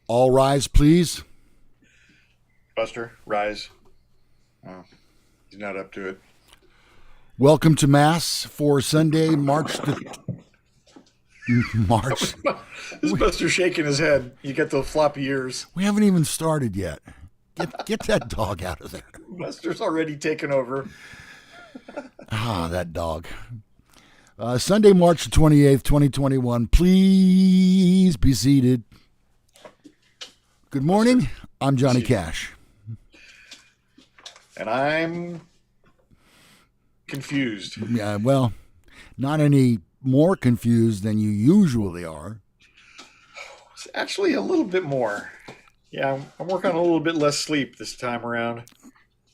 All rise, please. Buster, rise. Oh, he's not up to it. Welcome to Mass for Sunday, March the March. This Buster shaking his head. You got the floppy ears. We haven't even started yet. Get that dog out of there. Buster's already taken over. That dog. Sunday, March 28th, 2021. Please be seated. Good morning. I'm Johnny Cash. And I'm confused. Yeah, well, not any more confused than you usually are. It's actually a little bit more. Yeah, I'm working on a little bit less sleep this time around.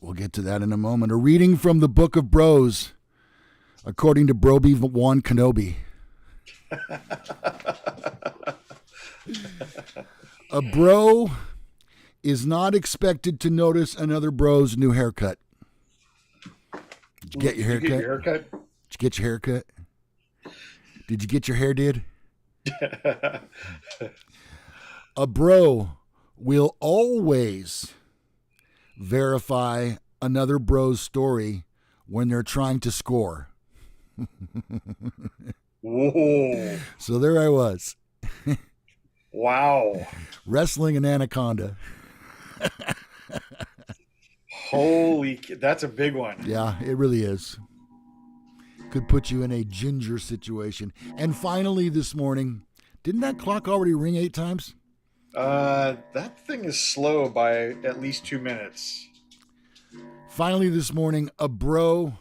We'll get to that in a moment. A reading from the Book of Bros, according to Broby Wan Kenobi. A bro is not expected to notice another bro's new haircut. Did you get your haircut? Did you get your haircut? Did you get your haircut? Did you get your hair did? A bro will always verify another bro's story when they're trying to score. Whoa. So there I was. Wow. Wrestling an anaconda. That's a big one. Yeah, it really is. Could put you in a ginger situation. And finally this morning, didn't that clock already ring 8 times? That thing is slow by at least 2 minutes. Finally this morning, a bro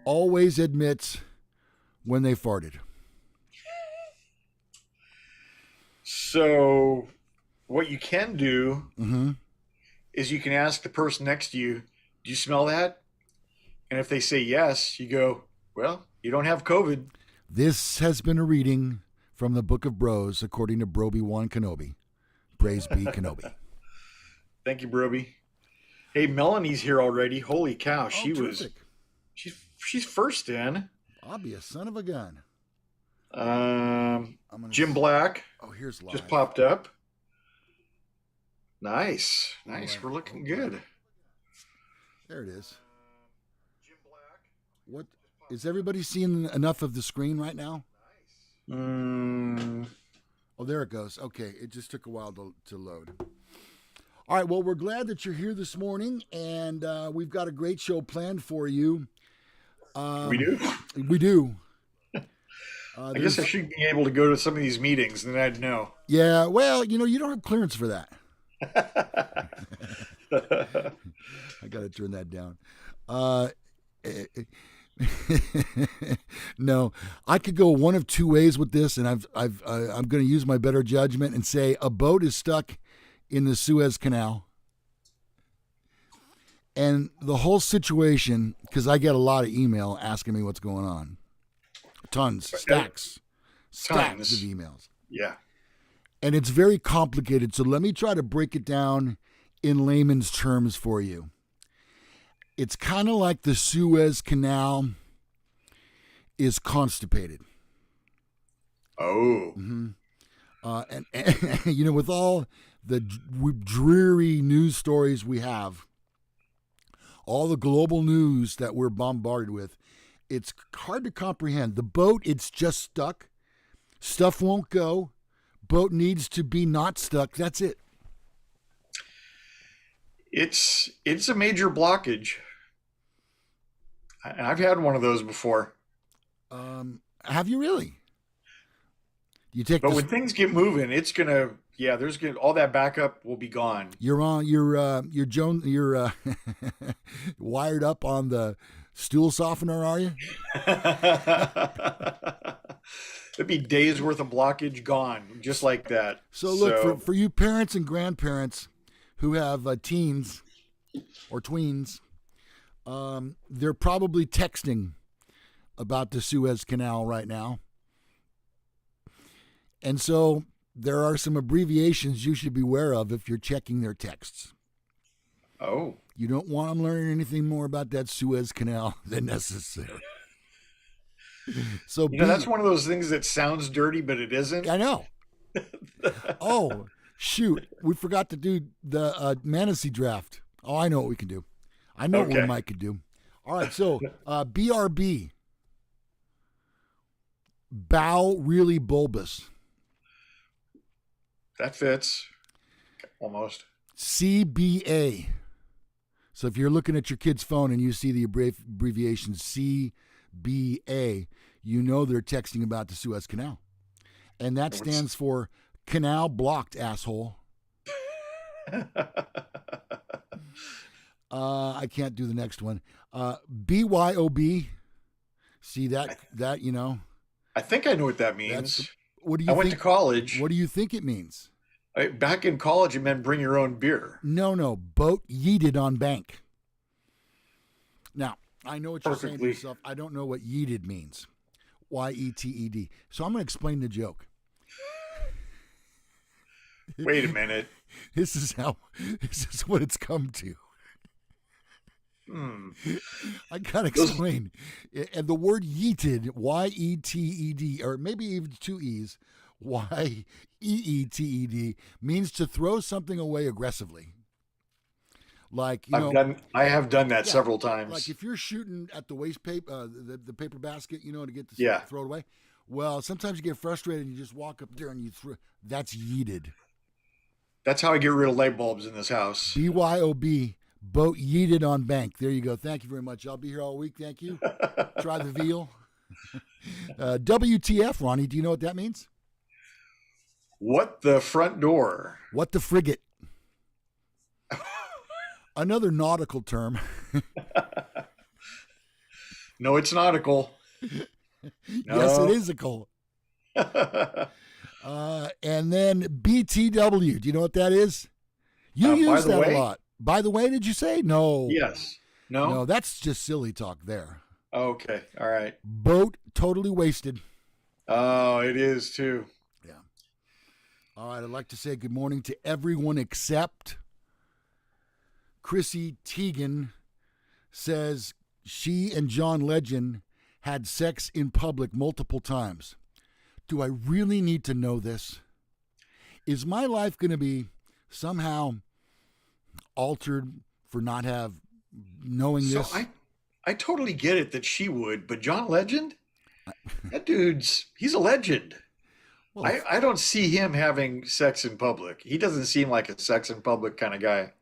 always admits when they farted. So what you can do is you can ask the person next to you, do you smell that? And if they say yes, you go, well, you don't have COVID. This has been a reading from the Book of Bros, according to Broby Wan Kenobi. Praise be Kenobi. Thank you, Broby. Hey, Melanie's here already. Holy cow, Terrific. she's first in. Bobby, a son of a gun. Jim Black. Oh, here's live. Just popped up. Nice. Right. We're looking good. There it is. Jim Black. What is everybody seeing enough of the screen right now? Oh, there it goes. Okay, it just took a while to load. All right, well, we're glad that you're here this morning, and we've got a great show planned for you. We do? We do. I guess I should be able to go to some of these meetings, and then I'd know. Yeah, well, you don't have clearance for that. I got to turn that down. No, I could go one of two ways with this, and I'm going to use my better judgment and say a boat is stuck in the Suez Canal, and the whole situation, because I get a lot of email asking me what's going on, stacks of emails. Yeah, and it's very complicated. So let me try to break it down in layman's terms for you. It's kind of like the Suez Canal is constipated. Oh. Mm-hmm. And with all the dreary news stories we have, all the global news that we're bombarded with, it's hard to comprehend. The boat, it's just stuck. Stuff won't go. Boat needs to be not stuck. That's it. It's a major blockage. I've had one of those before. Have you really? But when things get moving, it's gonna. Yeah, all that backup will be gone. You're wired up on the stool softener, are you? It'd be days worth of blockage gone, just like that. So look, for you parents and grandparents who have teens or tweens, they're probably texting about the Suez Canal right now. And so there are some abbreviations you should be aware of if you're checking their texts. Oh. You don't want them learning anything more about that Suez Canal than necessary. So that's one of those things that sounds dirty, but it isn't. I know. Oh, Shoot, we forgot to do the Mantasy draft. Oh, I know what we can do. I know what Okay. Mike could do. All right, so BRB, bow really bulbous. That fits. Almost. CBA. So if you're looking at your kid's phone and you see the abbreviation CBA, you know they're texting about the Suez Canal. And that stands for Canal Blocked, asshole. I can't do the next one. BYOB. See that you know. I think I know what that means. What do you I think? went to college. What do you think it means? Back in college, it meant bring your own beer. No. Boat yeeted on bank. Now, I know what you're saying to yourself. I don't know what yeeted means. YETED. So I'm going to explain the joke. Wait a minute. This is what it's come to. I got to explain. And the word yeeted, YETED, or maybe even two E's, YEETED, means to throw something away aggressively. Like, I have done that several times. Like if you're shooting at the waste paper, the paper basket, to get this, throw it away. Well, sometimes you get frustrated and you just walk up there and you throw. That's yeeted. That's how I get rid of light bulbs in this house. BYOB, boat yeeted on bank. There you go. Thank you very much. I'll be here all week. Thank you. Try the veal. WTF, Ronnie? Do you know what that means? What the front door? What the frigate? Another nautical term. No, it's nautical. No. Yes, it is ical. And then BTW. Do you know what that is? You use that a lot. By the way, did you say? No. Yes. No? No, that's just silly talk there. Okay. All right. Boat totally wasted. Oh, it is too. Yeah. All right. I'd like to say good morning to everyone except Chrissy Teigen. Says she and John Legend had sex in public multiple times. Do I really need to know this? Is my life going to be somehow altered for not knowing this? So I totally get it that she would, but John Legend, that he's a legend. Well, I don't see him having sex in public. He doesn't seem like a sex in public kind of guy.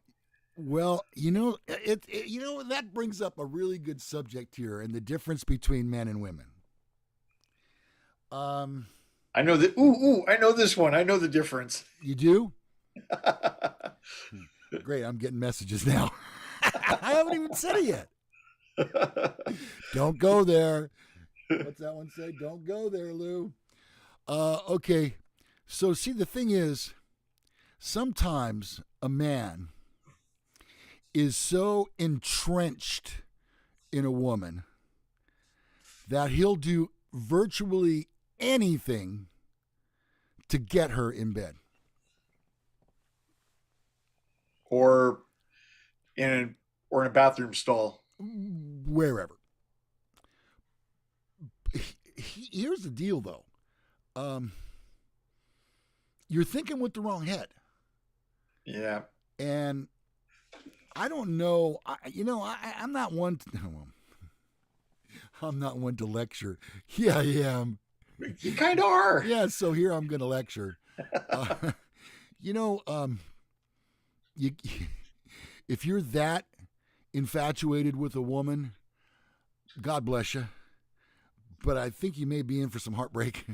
Well, that brings up a really good subject here, and the difference between men and women. I know that. I know this one. I know the difference. You do? Great. I'm getting messages now. I haven't even said it yet. Don't go there. What's that one say? Don't go there, Lou. Okay. So, see, the thing is, sometimes a man is so entrenched in a woman that he'll do virtually anything to get her in bed. Or in a bathroom stall. Wherever. Here's the deal, though. You're thinking with the wrong head. Yeah. And I don't know. I'm not one. I'm not one to lecture. Yeah, I am. You kind of are. Yeah, so here I'm going to lecture. If you're that infatuated with a woman, God bless you. But I think you may be in for some heartbreak.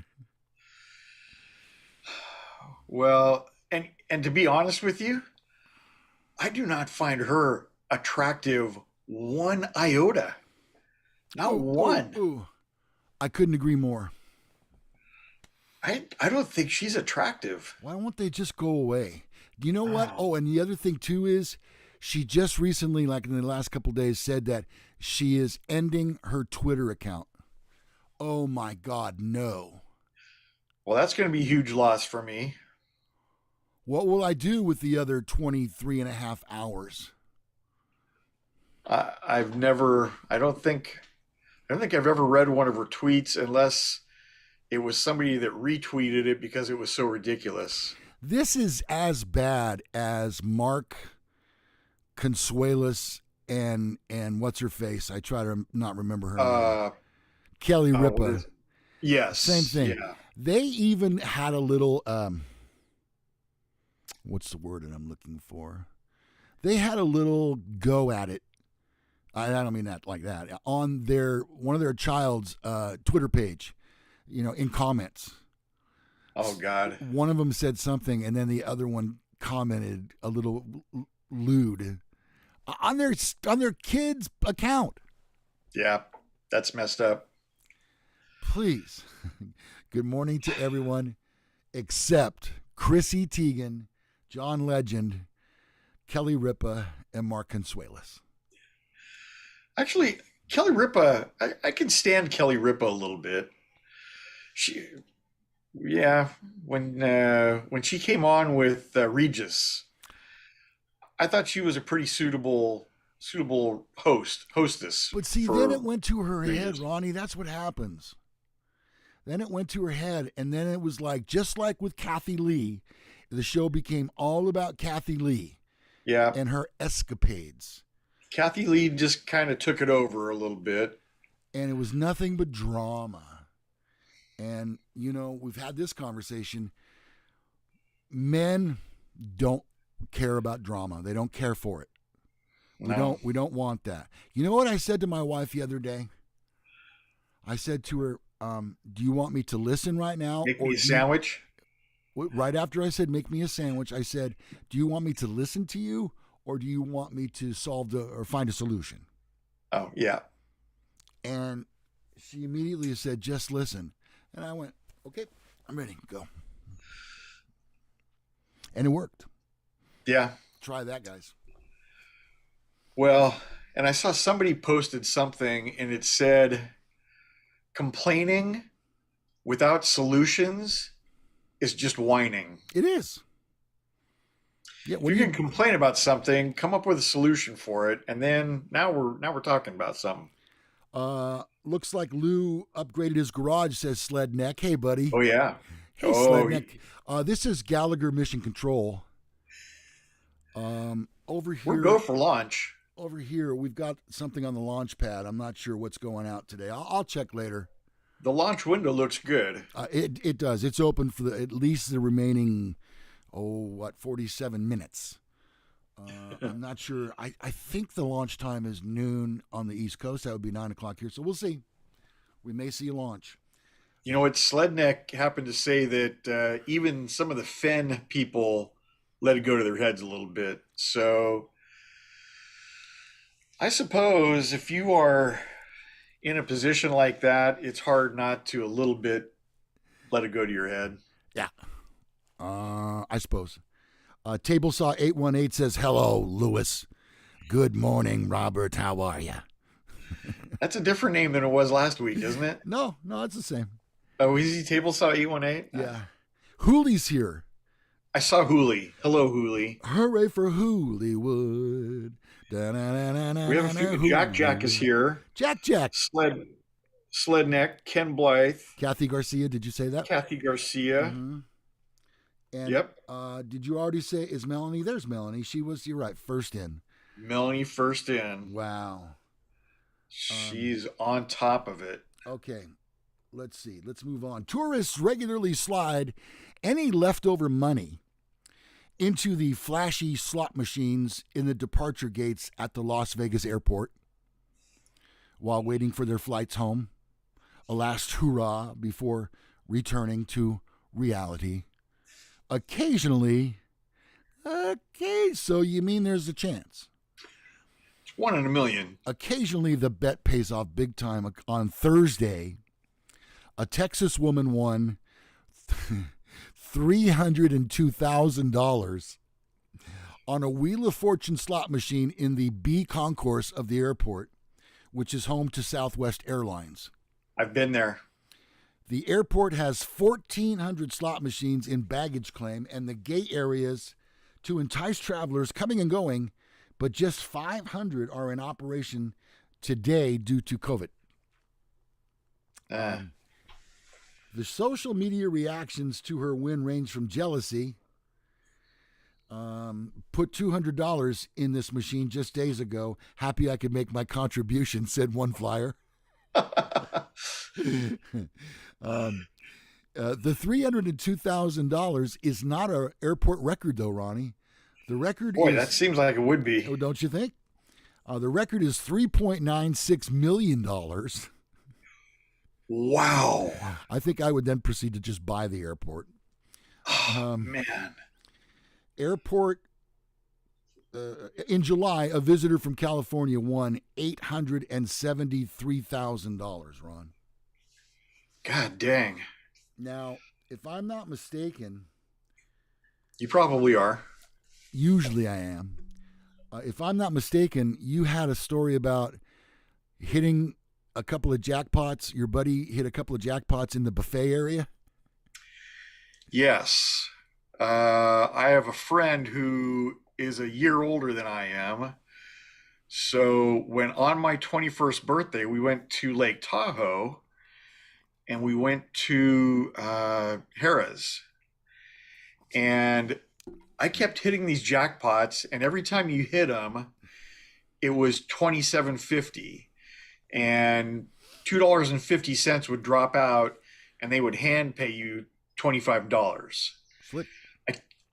Well, and to be honest with you, I do not find her attractive one iota. Not one. Ooh. I couldn't agree more. I don't think she's attractive. Why won't they just go away? Do you know what? Oh, and the other thing too is she just recently, like in the last couple of days, said that she is ending her Twitter account. Oh my God, no. Well, that's going to be a huge loss for me. What will I do with the other 23 and a half hours? I don't think I've ever read one of her tweets unless it was somebody that retweeted it because it was so ridiculous. This is as bad as Mark Consuelos and what's her face? I try to not remember her name. Kelly Ripa. Yes. Same thing. Yeah. They even had a little what's the word that I'm looking for? They had a little go at it. I don't mean that like that. On one of their child's Twitter page, in comments. Oh God. One of them said something, and then the other one commented a little lewd on their kid's account. Yeah, that's messed up. Please, good morning to everyone except Chrissy Teigen, John Legend, Kelly Ripa, and Mark Consuelos. Actually, Kelly Ripa, I can stand Kelly Ripa a little bit. When she came on with Regis, I thought she was a pretty suitable hostess. But see, then it went to her head, Ronnie. That's what happens. Then it went to her head, and then it was like, just like with Kathy Lee, the show became all about Kathy Lee. Yeah. And her escapades. Kathy Lee just kind of took it over a little bit. And it was nothing but drama. And, we've had this conversation. Men don't care about drama. They don't care for it. We don't want that. You know what I said to my wife the other day? I said to her, do you want me to listen right now? Make me a sandwich? Right after I said, make me a sandwich, I said, do you want me to listen to you, or do you want me to find a solution? Oh, yeah. And she immediately said, just listen. And I went, okay, I'm ready. Go. And it worked. Yeah. Try that, guys. Well, and I saw somebody posted something, and it said, complaining without solutions is just whining. It is. Yeah, if you can complain about something, come up with a solution for it, and then now we're talking about something. Looks like Lou upgraded his garage, says Sled Neck. Hey, buddy. Oh, yeah. Hey, Sled Neck. This is Gallagher Mission Control. Over here. We'll go for launch. Over here, we've got something on the launch pad. I'm not sure what's going out today. I'll check later. The launch window looks good. It does. It's open for at least the remaining, 47 minutes. I'm not sure. I think the launch time is noon on the East Coast. That would be 9 o'clock here. So we'll see. We may see a launch. You know what? Sledneck happened to say that even some of the Fen people let it go to their heads a little bit. So I suppose if you are in a position like that, it's hard not to a little bit let it go to your head. Yeah. I suppose. Table Saw 818 says, hello, Lewis. Good morning, Robert. How are you? That's a different name than it was last week, isn't it? No, it's the same. Oh, is he Table Saw 818? Yeah. Hooley's here. I saw Hooley. Hello, Hooley. Hooray for Hooleywood. We have a few. Jack is here. Jack. Sledneck. Ken Blythe. Kathy Garcia. Did you say that? Kathy Garcia. Mm-hmm. And, yep. Did you already say, is Melanie? There's Melanie. You're right, first in. Melanie first in. Wow. She's on top of it. Okay. Let's see. Let's move on. Tourists regularly slide any leftover money into the flashy slot machines in the departure gates at the Las Vegas airport while waiting for their flights home. A last hurrah before returning to reality. Occasionally, so you mean there's a chance? It's 1 in a million. Occasionally, the bet pays off big time. On Thursday, a Texas woman won $302,000 on a Wheel of Fortune slot machine in the B concourse of the airport, which is home to Southwest Airlines. I've been there. The airport has 1,400 slot machines in baggage claim and the gate areas to entice travelers coming and going, but just 500 are in operation today due to COVID. The social media reactions to her win range from jealousy, Put $200 in this machine just days ago. Happy I could make my contribution, said one flyer. The $302,000 is not an airport record, though, Ronnie. The record Boy, is. that seems like it would be. Oh, don't you think? The record is $3.96 million. Wow. I think I would then proceed to just buy the airport. Oh, man. Airport. In July, a visitor from California won $873,000, Ron. God dang. Now, if I'm not mistaken. You probably are. Usually I am. If I'm not mistaken, you had a story about hitting a couple of jackpots. Your buddy hit a couple of jackpots in the buffet area? Yes. I have a friend who is a year older than I am. So when on my 21st birthday, we went to Lake Tahoe and we went to Harrah's. And I kept hitting these jackpots, and every time you hit them, it was $27.50, and $2.50 would drop out, and they would hand pay you $25. Flip.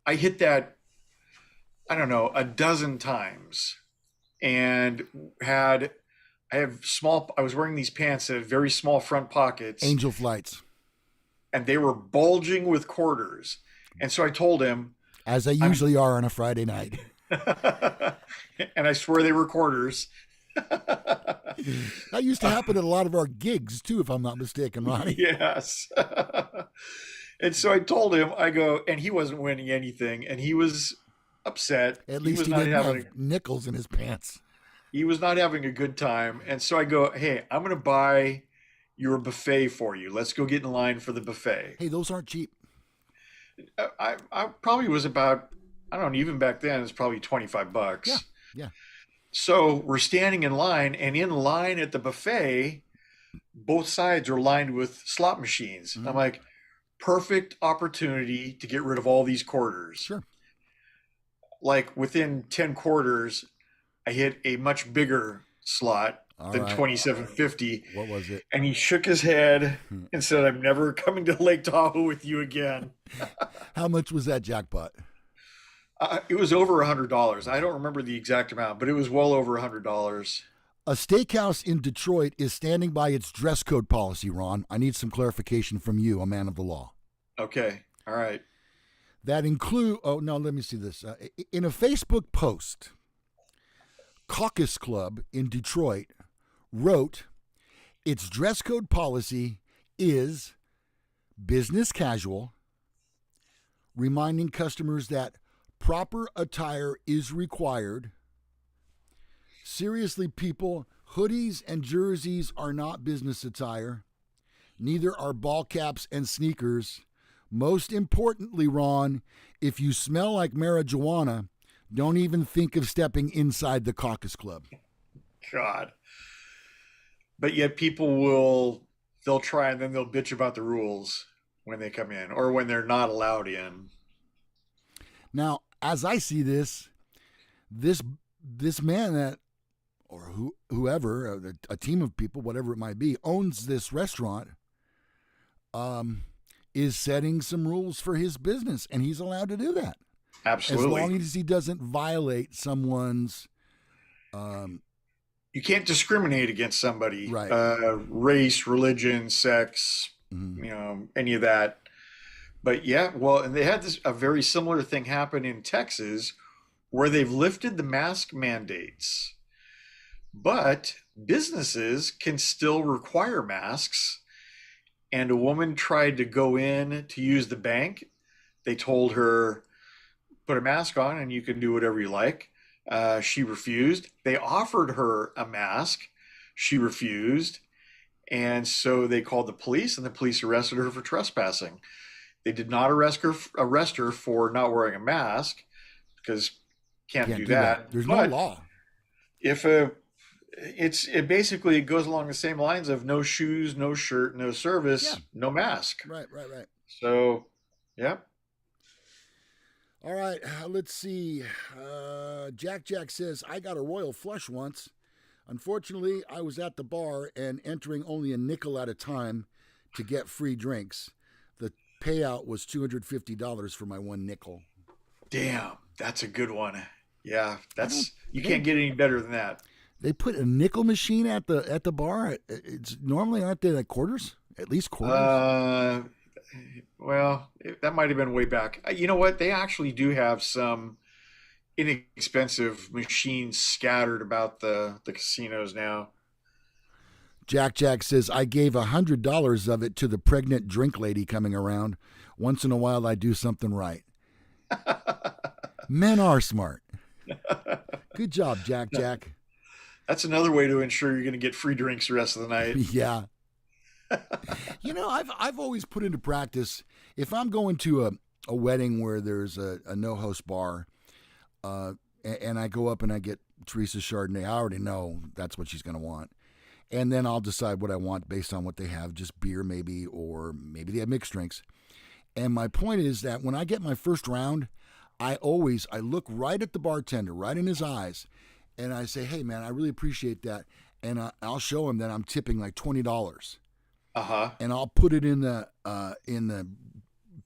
I hit that, I don't know, a dozen times, and I was wearing these pants that had very small front pockets. Angel flights. And they were bulging with quarters. And so I told him, as they usually are on a Friday night. And I swear they were quarters. That used to happen at a lot of our gigs, too, if I'm not mistaken, Ronnie. Yes. And so I told him, I go, and he wasn't winning anything, and he was upset. At least he didn't have nickels in his pants. He was not having a good time. And so I go, hey, I'm going to buy your buffet for you. Let's go get in line for the buffet. Hey, those aren't cheap. I probably was about, I don't know, even back then, it's probably $25. Yeah. So we're standing in line, and in line at the buffet, both sides are lined with slot machines. Mm-hmm. I'm like, perfect opportunity to get rid of all these quarters. Sure. Like within 10 quarters, I hit a much bigger slot than $27.50. What was it? And he shook his head and said, I'm never coming to Lake Tahoe with you again. How much was that jackpot? It was over $100. I don't remember the exact amount, but it was well over $100. A steakhouse in Detroit is standing by its dress code policy, Ron. I need some clarification from you, a man of the law. Okay. All right. That include, let me see this. In a Facebook post, Caucus Club in Detroit wrote, its dress code policy is business casual, reminding customers that proper attire is required. Seriously, people, hoodies and jerseys are not business attire. Neither are ball caps and sneakers. Most importantly, Ron, if you smell like marijuana, don't even think of stepping inside the Caucus Club. God. But yet they'll try and then they'll bitch about the rules when they come in or when they're not allowed in. Now, as I see this man that, or whoever, a team of people, whatever it might be, owns this restaurant, is setting some rules for his business, and he's allowed to do that. Absolutely. As long as he doesn't violate someone's... you can't discriminate against somebody. Right. Race, religion, sex, any of that. But yeah, well, and they had a very similar thing happen in Texas where they've lifted the mask mandates, but businesses can still require masks. And a woman tried to go in to use the bank. They told her, put a mask on and you can do whatever you like. She refused. They offered her a mask. She refused. And so they called the police, and the police arrested her for trespassing. They did not arrest her for not wearing a mask, because can't do that. There's no law. If it basically goes along the same lines of no shoes, no shirt, no service, no mask. Right. So, yeah. All right, let's see. Jack says, I got a royal flush once. Unfortunately, I was at the bar and entering only a nickel at a time to get free drinks. The payout was $250 for my one nickel. Damn, that's a good one. Yeah, you can't get any better than that. They put a nickel machine at the bar. It's normally, aren't they, like quarters? At least quarters. Well, that might have been way back. You know what? They actually do have some inexpensive machines scattered about the casinos now. Jack says, I gave $100 of it to the pregnant drink lady coming around. Once in a while, I do something right. Men are smart. Good job, Jack. That's another way to ensure you're going to get free drinks the rest of the night. Yeah. You know, I've always put into practice, if I'm going to a wedding where there's a no-host bar, and I go up and I get Teresa's Chardonnay, I already know that's what she's going to want. And then I'll decide what I want based on what they have, just beer maybe, or maybe they have mixed drinks. And my point is that when I get my first round, I look right at the bartender, right in his eyes, and I say, hey, man, I really appreciate that. And I'll show him that I'm tipping like $20. Uh-huh. And I'll put it in the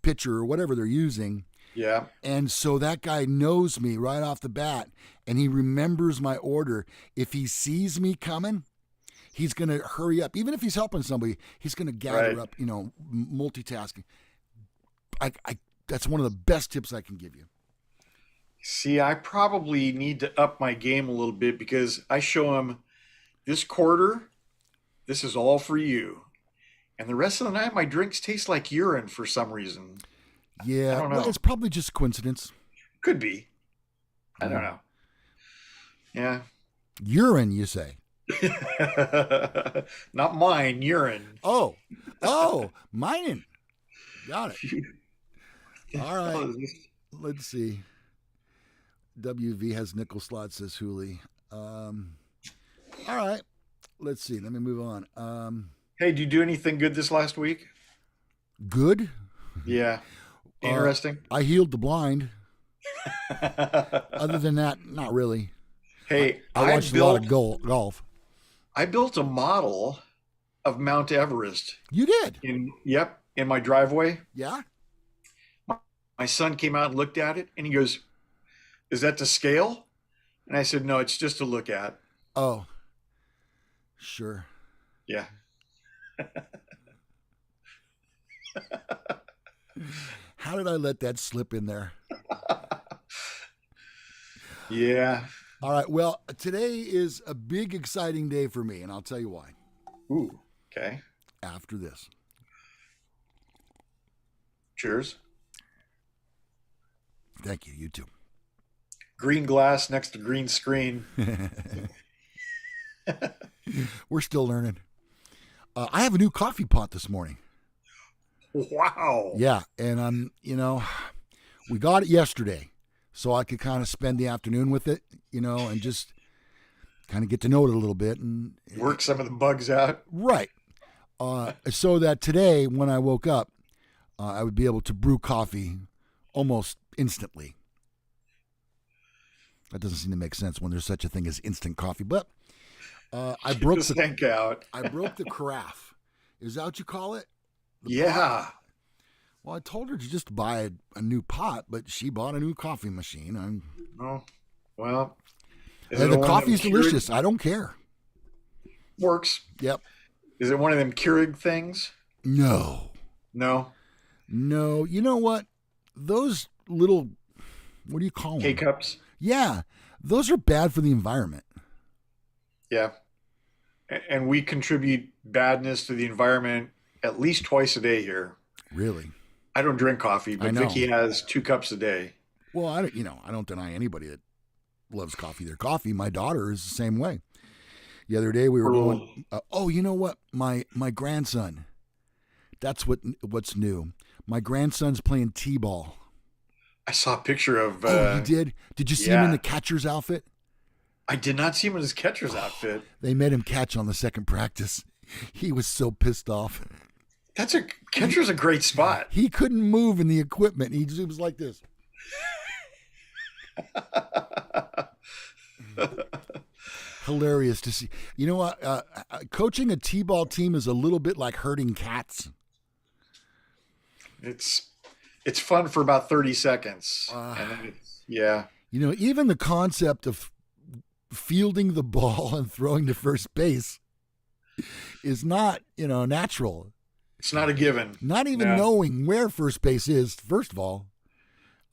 pitcher or whatever they're using. Yeah. And so that guy knows me right off the bat, and he remembers my order. If he sees me coming, he's going to hurry up. Even if he's helping somebody, he's going to gather up, multitasking. That's one of the best tips I can give you. See, I probably need to up my game a little bit because I show him this quarter, this is all for you. And the rest of the night, my drinks taste like urine for some reason. Yeah, I don't know. Well, it's probably just coincidence. Could be. I don't know. Yeah. Urine, you say? Not mine, urine. Oh, mine. Got it. All right. Let's see. WV has nickel slot, says Hooley. All right. Let's see. Let me move on. Hey, did you do anything good this last week? Good? Yeah. Interesting. I healed the blind. Other than that, not really. Hey, I watched a lot of golf. I built a model of Mount Everest. You did? In my driveway. Yeah? My son came out and looked at it, and he goes, is that to scale? And I said, no, it's just to look at. Oh, sure. Yeah. How did I let that slip in there? Yeah. All right. Well, today is a big, exciting day for me, and I'll tell you why. Ooh, okay. After this. Cheers. Thank you. You too. Green glass next to green screen. We're still learning. I have a new coffee pot this morning. Wow. Yeah. And we got it yesterday, so I could kind of spend the afternoon with it, and just kind of get to know it a little bit and work some of the bugs out. Right. So that today, when I woke up, I would be able to brew coffee almost instantly. That doesn't seem to make sense when there's such a thing as instant coffee, but I broke I broke the carafe. Is that what you call it? Yeah. Pot? Well, I told her to just buy a new pot, but she bought a new coffee machine. Oh, well. The coffee's delicious. I don't care. Works. Yep. Is it one of them Keurig things? No. No. You know what? Those little, what do you call them? K-cups? Yeah. Those are bad for the environment. Yeah. And we contribute badness to the environment at least twice a day here. Really? I don't drink coffee, but Vicky has 2 cups a day. Well, I don't deny anybody that loves coffee their coffee. My daughter is the same way. The other day we were going, you know what? My grandson, that's what's new. My grandson's playing t-ball. I saw a picture of... you did? Did you see him in the catcher's outfit? I did not see him in his catcher's outfit. They made him catch on the second practice. He was so pissed off. Catcher's a great spot. He couldn't move in the equipment. He was like this. Hilarious to see. You know what? Coaching a T-ball team is a little bit like herding cats. It's fun for about 30 seconds. And then yeah. You know, even the concept of fielding the ball and throwing to first base is not, natural. It's not a given. Not even knowing where first base is, first of all.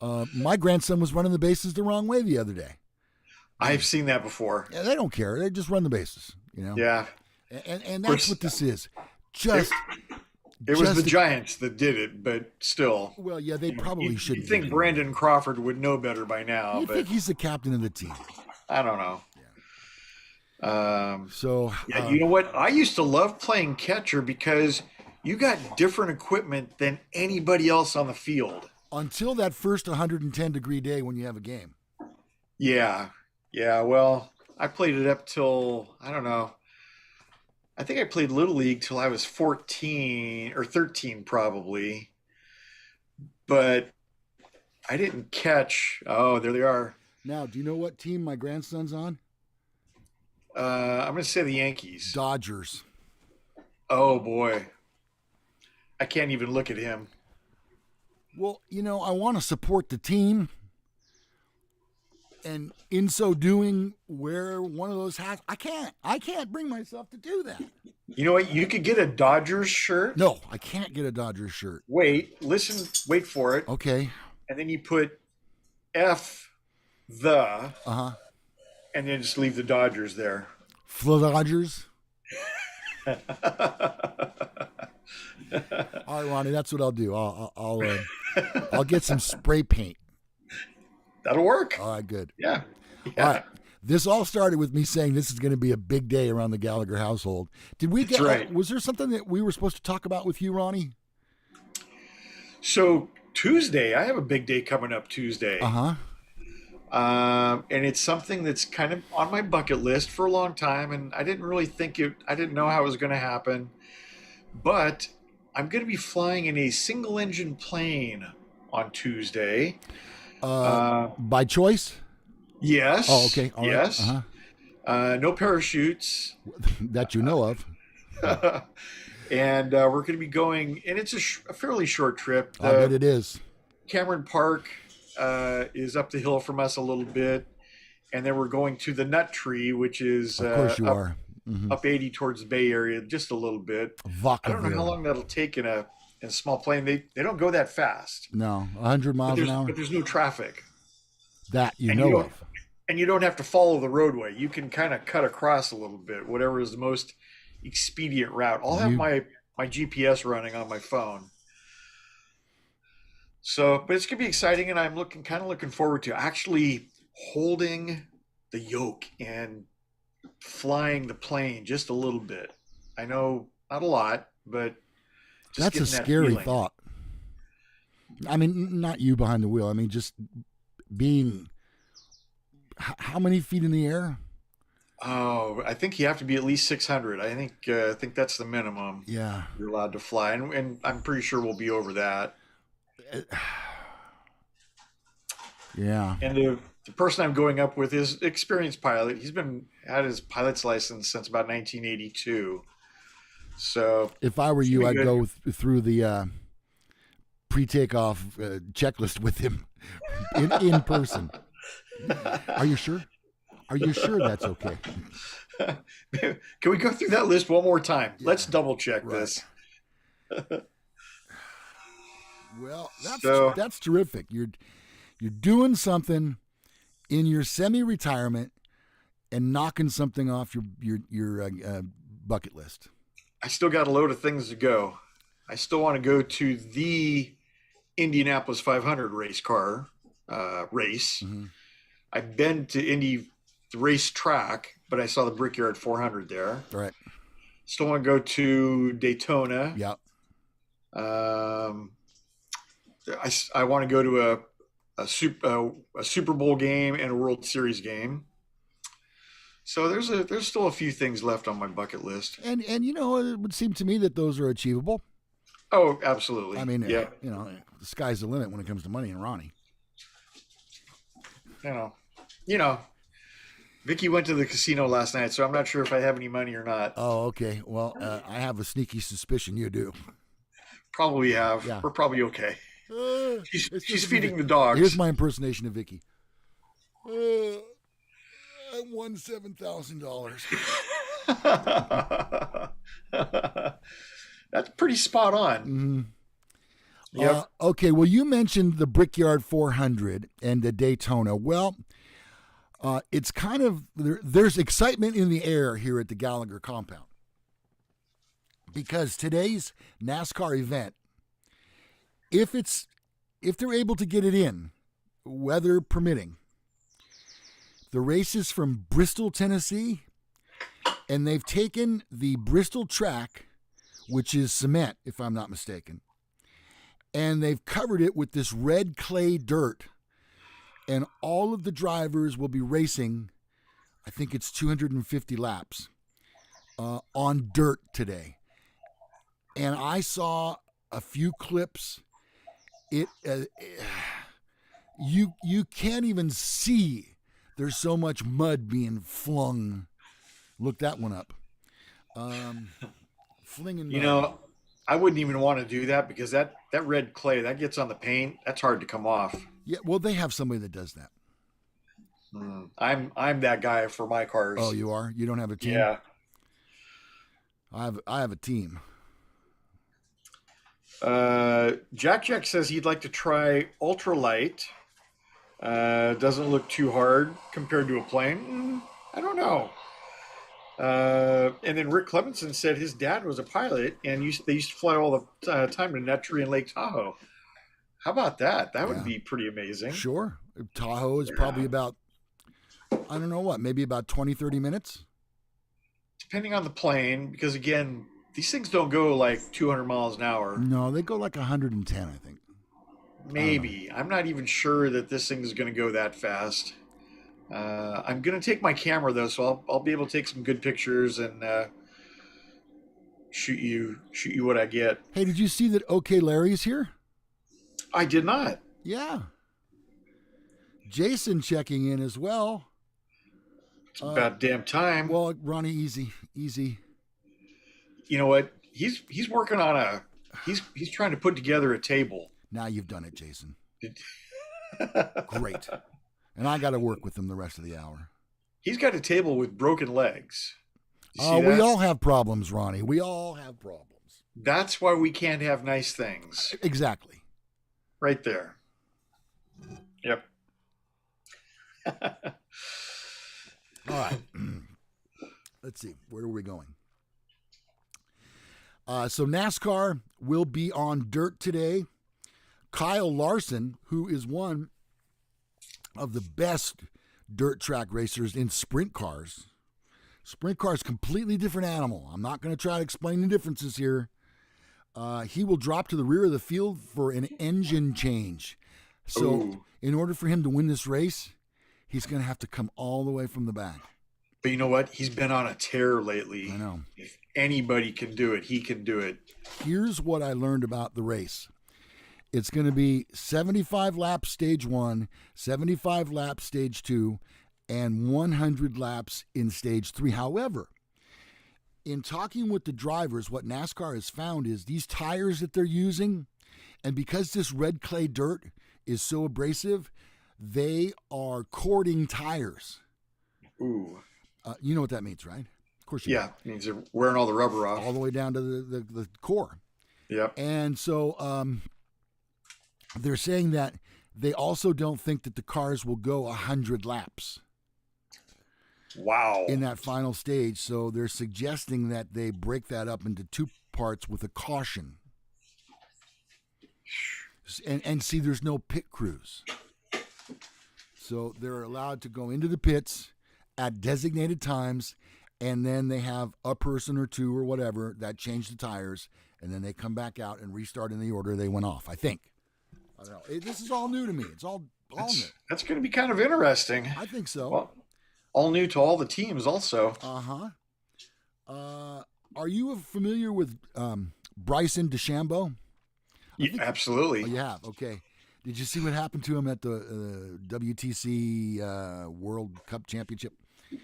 My grandson was running the bases the wrong way the other day. I've seen that before. Yeah, they don't care. They just run the bases, Yeah. And that's what this is. Just it was the Giants that did it, but still. Well, yeah, they probably should. You think Brandon Crawford would know better by now. You think he's the captain of the team? I don't know. Yeah. You know what? I used to love playing catcher because you got different equipment than anybody else on the field. Until that first 110-degree day when you have a game. Yeah. Yeah, well, I played it up till, I don't know. I think I played Little League till I was 14 or 13 probably. But I didn't catch. Oh, there they are. Now, do you know what team my grandson's on? I'm going to say the Yankees. Dodgers. Oh, boy. I can't even look at him. Well, I want to support the team. And in so doing, wear one of those hats. I can't bring myself to do that. You know what? You could get a Dodgers shirt. No, I can't get a Dodgers shirt. Okay. And then you put F the. And then just leave the Dodgers there. Dodgers. All right, Ronnie, that's what I'll do. I'll get some spray paint. That'll work. All right, good. Yeah. All right. This all started with me saying this is going to be a big day around the Gallagher household. Did we get? Right. Was there something that we were supposed to talk about with you, Ronnie? So Tuesday, I have a big day coming up Tuesday. And it's something that's kind of on my bucket list for a long time, and I didn't really I didn't know how it was going to happen. But I'm going to be flying in a single-engine plane on Tuesday. By choice? Yes. Oh, okay. All yes. Right. No parachutes. That you know of. And we're going to be going, and it's a fairly short trip. I bet it is. Cameron Park is up the hill from us a little bit, and then we're going to the Nut Tree, which is of course you are. Up 80 towards the Bay Area, just a little bit. Vacaville. I don't know how long that'll take in a small plane. They don't go that fast. No, 100 miles an hour. But there's no traffic. That you know of. And you don't have to follow the roadway. You can kind of cut across a little bit, whatever is the most expedient route. I'll have my GPS running on my phone. So, but it's going to be exciting, and I'm kind of looking forward to actually holding the yoke and flying the plane just a little bit. I know not a lot, but just that's a scary thought. I mean, not you behind the wheel. I mean, just being how many feet in the air? Oh, I think you have to be at least 600. I think that's the minimum. Yeah, you're allowed to fly, and I'm pretty sure we'll be over that. Yeah. And the person I'm going up with is experienced pilot. He's had his pilot's license since about 1982. So if I were you, I'd go through the pre-takeoff checklist with him in person. Are you sure? Are you sure that's okay? Can we go through that list one more time? Yeah. Let's double check this. Well, that's terrific. You're doing something in your semi-retirement and knocking something off your bucket list. I still got a load of things to go. I still want to go to the Indianapolis 500 race car race. Mm-hmm. I've been to Indy race track, but I saw the Brickyard 400 there. Right. Still want to go to Daytona. Yeah. I want to go to a Super Bowl game and a World Series game. So there's still a few things left on my bucket list. And it would seem to me that those are achievable. Oh, absolutely. I mean, yeah. The sky's the limit when it comes to money and Ronnie. you know, you know, Vicky went to the casino last night, so I'm not sure if I have any money or not. Oh, okay. Well, I have a sneaky suspicion you do. Probably have. Yeah. We're probably okay. It's She's just feeding the Here's dogs. my impersonation of Vicky. I won $7,000. That's pretty spot on. Mm-hmm. Yep. Okay, well, you mentioned the Brickyard 400 and the Daytona. Well, it's kind of there's excitement in the air here at the Gallagher compound because today's NASCAR event, if they're able to get it in, weather permitting, the race is from Bristol, Tennessee, and they've taken the Bristol track, which is cement, if I'm not mistaken, and they've covered it with this red clay dirt. And all of the drivers will be racing, I think it's 250 laps, on dirt today. And I saw a few clips. You can't even see. There's so much mud being flung. Look that one up. Flinging mud. I wouldn't even want to do that because that red clay that gets on the paint. That's hard to come off. Yeah, well, they have somebody that does that. I'm that guy for my cars. Oh, you are? You don't have a team? Yeah. I have a team. Jack says he'd like to try ultralight. Doesn't look too hard compared to a plane. I don't know. And then Rick Clemenson said his dad was a pilot and they used to fly all the time to Netry and Lake Tahoe. How about that? That would be pretty amazing. Sure. Tahoe is probably about, I don't know what, maybe about 20, 30 minutes? Depending on the plane, because again, these things don't go like 200 miles an hour. No, they go like 110, I think. Maybe. I'm not even sure that this thing is going to go that fast. I'm going to take my camera, though, so I'll be able to take some good pictures and shoot you what I get. Hey, did you see that OK Larry's here? I did not. Yeah. Jason checking in as well. It's about damn time. Well, Ronnie, easy. You know what? He's working on he's trying to put together a table. Now you've done it, Jason. Great. And I got to work with him the rest of the hour. He's got a table with broken legs. We all have problems, Ronnie. We all have problems. That's why we can't have nice things. Exactly. Right there. Yep. All right. Let's see. Where are we going? So NASCAR will be on dirt today. Kyle Larson, who is one of the best dirt track racers in sprint cars. Sprint cars, completely different animal. I'm not going to try to explain the differences here. He will drop to the rear of the field for an engine change. So in order for him to win this race, he's going to have to come all the way from the back. But you know what? He's been on a tear lately. I know. If anybody can do it, he can do it. Here's what I learned about the race. It's going to be 75 laps stage 1, 75 laps stage 2, and 100 laps in stage 3. However, in talking with the drivers, what NASCAR has found is these tires that they're using, and because this red clay dirt is so abrasive, they are cording tires. Ooh. You know what that means, right? Of course you do. It means they're wearing all the rubber off. All the way down to the core. Yep. And so they're saying that they also don't think that the cars will go 100 laps. Wow. In that final stage. So they're suggesting that they break that up into 2 parts with a caution. And see, there's no pit crews. So they're allowed to go into the pits at designated times, and then they have a person or 2 or whatever that change the tires, and then they come back out and restart in the order they went off, I think. I don't know. This is all new to me. It's all new. That's going to be kind of interesting. I think so. Well, all new to all the teams also. Are you familiar with Bryson DeChambeau? Yeah, absolutely. Oh, you have? Okay. Did you see what happened to him at the WTC World Cup Championship?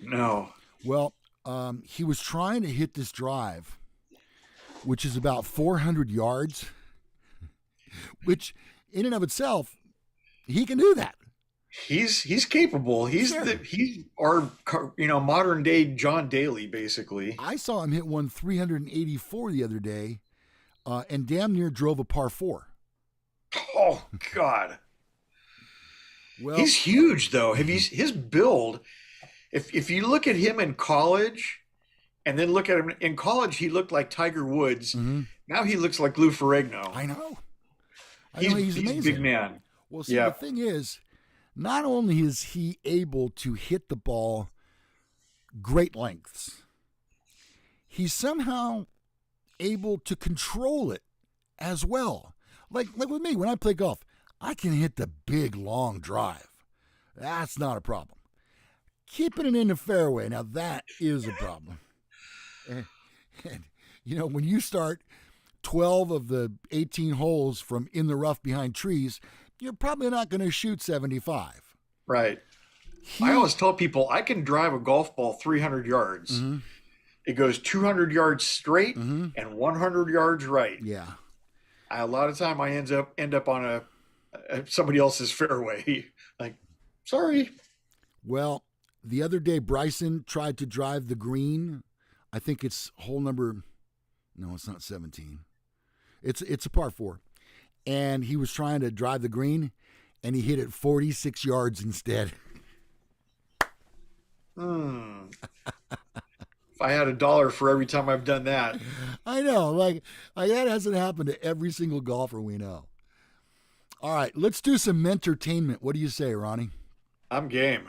No. Well, he was trying to hit this drive, which is about 400 yards, which in and of itself, he can do that. He's capable. He's our modern day John Daly, basically. I saw him hit one 384 the other day, and damn near drove a par 4. Oh God. Well, he's huge though. His build? If you look at him in college, and then look at him in college, he looked like Tiger Woods. Mm-hmm. Now he looks like Lou Ferrigno. I know. He's amazing. A big man. Well, see, the thing is, not only is he able to hit the ball great lengths, he's somehow able to control it as well. Like with me, when I play golf, I can hit the big, long drive. That's not a problem. Keeping it in the fairway, now that is a problem. And, when you start 12 of the 18 holes from in the rough behind trees, you're probably not going to shoot 75. Right. I always tell people I can drive a golf ball 300 yards. Mm-hmm. It goes 200 yards straight and 100 yards right. Yeah. A lot of time I end up on somebody else's fairway. Like, sorry. Well, the other day Bryson tried to drive the green. I think it's hole number. No, it's not 17. It's a par 4, and he was trying to drive the green, and he hit it 46 yards instead. If I had $1 for every time I've done that. I know, like that hasn't happened to every single golfer we know. All right, let's do some entertainment. What do you say, Ronnie? I'm game.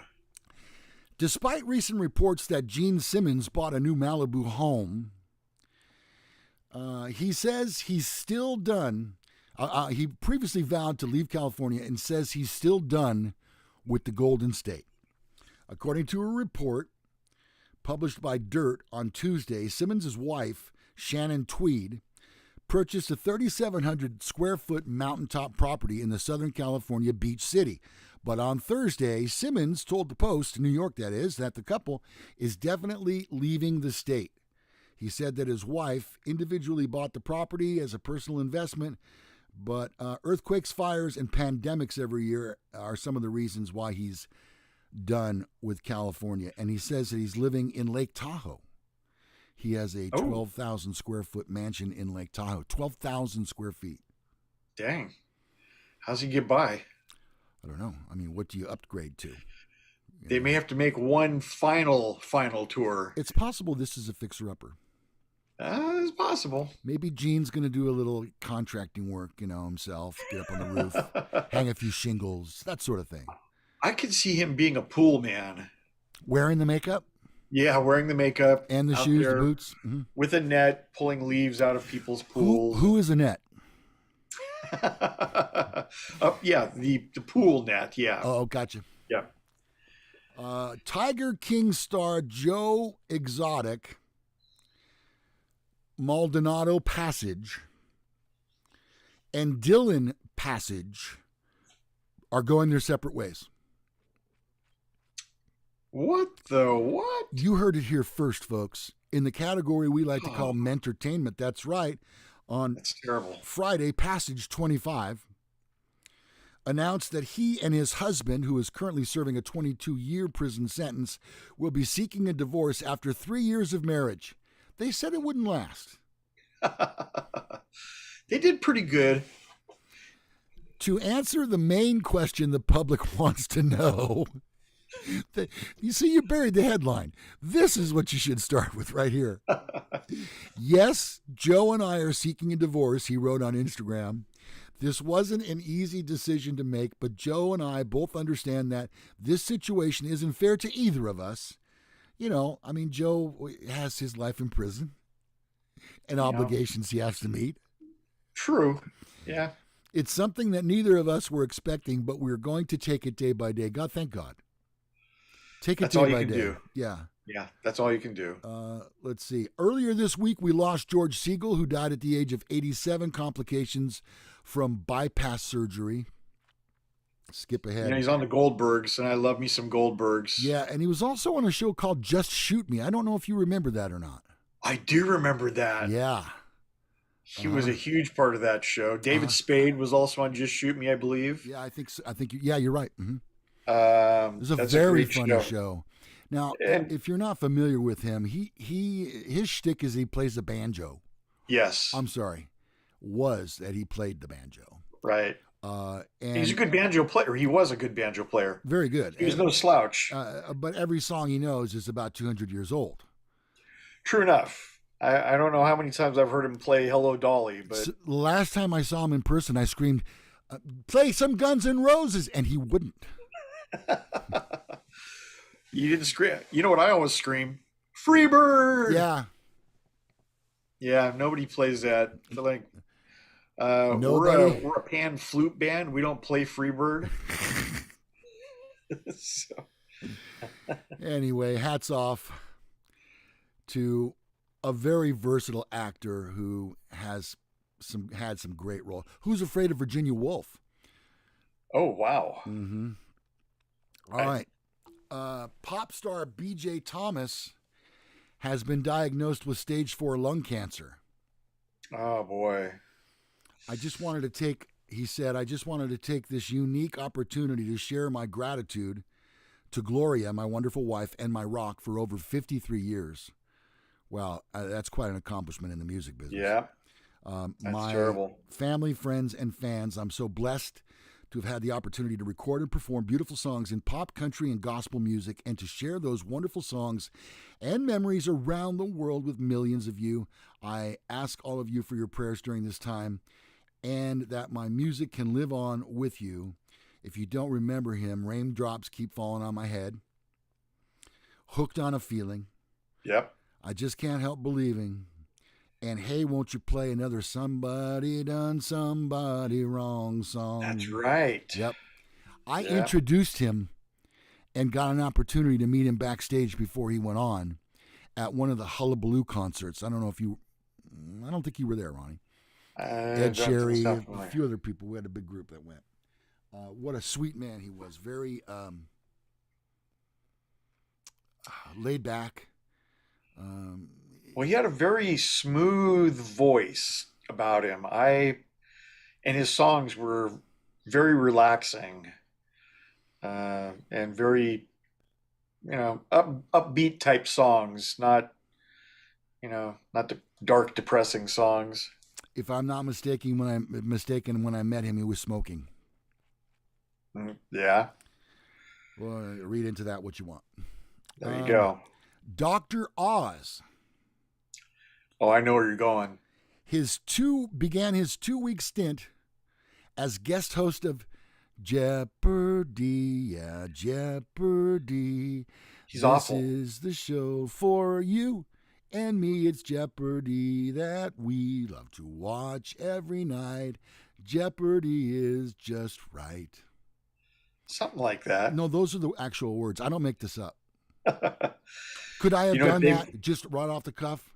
Despite recent reports that Gene Simmons bought a new Malibu home, he says he's still done. He previously vowed to leave California and says he's still done with the Golden State. According to a report published by Dirt on Tuesday, Simmons' wife, Shannon Tweed, purchased a 3,700 square foot mountaintop property in the Southern California beach city. But on Thursday, Simmons told the Post, New York that is, that the couple is definitely leaving the state. He said that his wife individually bought the property as a personal investment, but earthquakes, fires, and pandemics every year are some of the reasons why he's done with California. And he says that he's living in Lake Tahoe. He has a 12,000 square foot mansion in Lake Tahoe, 12,000 square feet. Dang. How's he get by? I don't know. I mean, what do you upgrade to? They may have to make one final tour. It's possible this is a fixer-upper. It's possible. Maybe Gene's going to do a little contracting work, himself, get up on the roof, hang a few shingles, that sort of thing. I could see him being a pool man. Wearing the makeup? Yeah, wearing the makeup. And the shoes, the boots? Mm-hmm. With a net, pulling leaves out of people's pools. Who is a net? Yeah, the pool net, yeah. Oh, gotcha. Yeah. Tiger King star Joe Exotic, Maldonado Passage, and Dylan Passage are going their separate ways. What the what? You heard it here first, folks. In the category we like to call mentertainment, that's right. That's terrible. Friday, Passage 25 announced that he and his husband, who is currently serving a 22-year prison sentence, will be seeking a divorce after 3 years of marriage. They said it wouldn't last. They did pretty good. To answer the main question the public wants to know, you see, you buried the headline. This is what you should start with right here. Yes, Joe and I are seeking a divorce, he wrote on Instagram. This wasn't an easy decision to make, but Joe and I both understand that this situation isn't fair to either of us. Joe has his life in prison and obligations he has to meet. True. Yeah. It's something that neither of us were expecting, but we're going to take it day by day. God, thank God. Take it day by day. That's all you can do. Yeah. Yeah, that's all you can do. Let's see. Earlier this week, we lost George Siegel, who died at the age of 87, complications from bypass surgery. Skip You know, ahead. he's on the Goldbergs, and I love me some Goldbergs. Yeah, and he was also on a show called Just Shoot Me. I don't know if you remember that or not. I do remember that. Yeah. He was a huge part of that show. David Spade was also on Just Shoot Me, I believe. Yeah, I think so. Yeah, you're right. It was a That's very great funny show. Now, And if you're not familiar with him, his shtick is he plays the banjo. yes, I'm sorry, was that he played the banjo. right. And He's a good banjo player. He was a good banjo player. very good. He was no slouch. But every song he knows is about 200 years old. True enough. I don't know how many times I've heard him play Hello Dolly, but So, the last time I saw him in person, I screamed, "Play some Guns N' Roses," and he wouldn't. you didn't scream. You know what I always scream? Freebird. Yeah. Yeah, nobody plays that. So like, Nobody? we're a pan flute band. We don't play Freebird. So, Anyway, hats off to a very versatile actor who had some great role. Who's Afraid of Virginia Woolf? oh wow. Mm-hmm. All right. Pop star B.J. Thomas has been diagnosed with stage 4 lung cancer. Oh boy. He said, I just wanted to take this unique opportunity to share my gratitude to Gloria, my wonderful wife, and my rock for over 53 years. Wow, that's quite an accomplishment in the music business. Yeah. That's My terrible. family, friends, and fans, I'm so blessed to have had the opportunity to record and perform beautiful songs in pop, country, and gospel music, and to share those wonderful songs and memories around the world with millions of you. I ask all of you for your prayers during this time, and that my music can live on with you. If you don't remember him, Raindrops Keep Falling on My Head, Hooked on a Feeling, Yep. I Just Can't Help Believing, and Hey, Won't You Play Another Somebody Done Somebody Wrong song. That's right. Yep. I introduced him and got an opportunity to meet him backstage before he went on at one of the Hullabaloo concerts. I don't think you were there, Ronnie. Ed Sherry, a few other people. We had a big group that went. What a sweet man he was. Very laid back. Well, he had a very smooth voice about him. And his songs were very relaxing, and very, upbeat type songs, not the dark, depressing songs. If I'm not mistaken, when I met him, he was smoking. Yeah. Well, read into that what you want. There you go. Dr. Oz. Oh, I know where you're going. Began his 2-week stint as guest host of Jeopardy. Yeah, Jeopardy. He's awful. This is the show for you and me. It's Jeopardy that we love to watch every night. Jeopardy is just right. Something like that. No, those are the actual words. I don't make this up. Could I have done that just right off the cuff?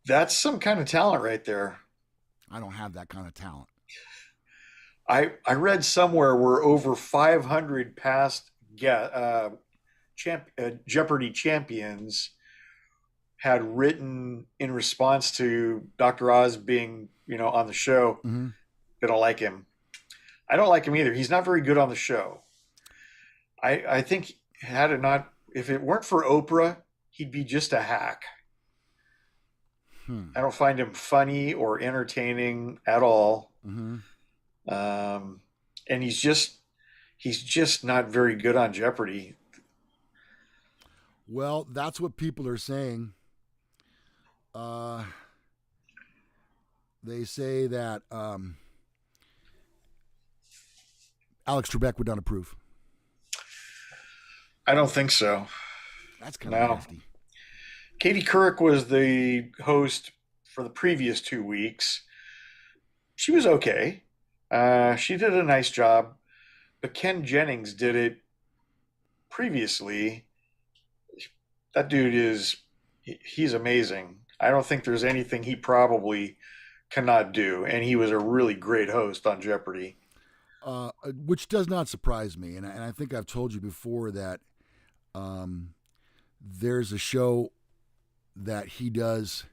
That's some kind of talent right there. I don't have that kind of talent. I read somewhere where over 500 past Jeopardy champions had written in response to Dr. Oz being, on the show. Mm-hmm. They don't like him. I don't like him either. He's not very good on the show. I think if it weren't for Oprah, he'd be just a hack. I don't find him funny or entertaining at all. Mm-hmm. And he's just not very good on Jeopardy. Well, that's what people are saying. They say that Alex Trebek would not approve. I don't think so. That's kind of nasty. Katie Couric was the host for the previous 2 weeks. She was okay. She did a nice job. But Ken Jennings did it previously. That dude he's amazing. I don't think there's anything he probably cannot do. And he was a really great host on Jeopardy. which does not surprise me. And I think I've told you before that there's a show that he does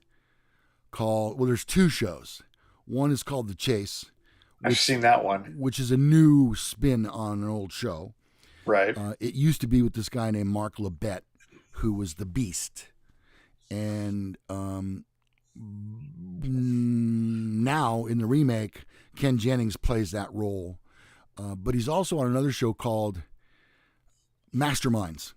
called, well, there's two shows. One is called The Chase. I've seen that one. Which is a new spin on an old show. Right. It used to be with this guy named Mark Labette, who was the Beast. And now in the remake, Ken Jennings plays that role. But he's also on another show called Masterminds.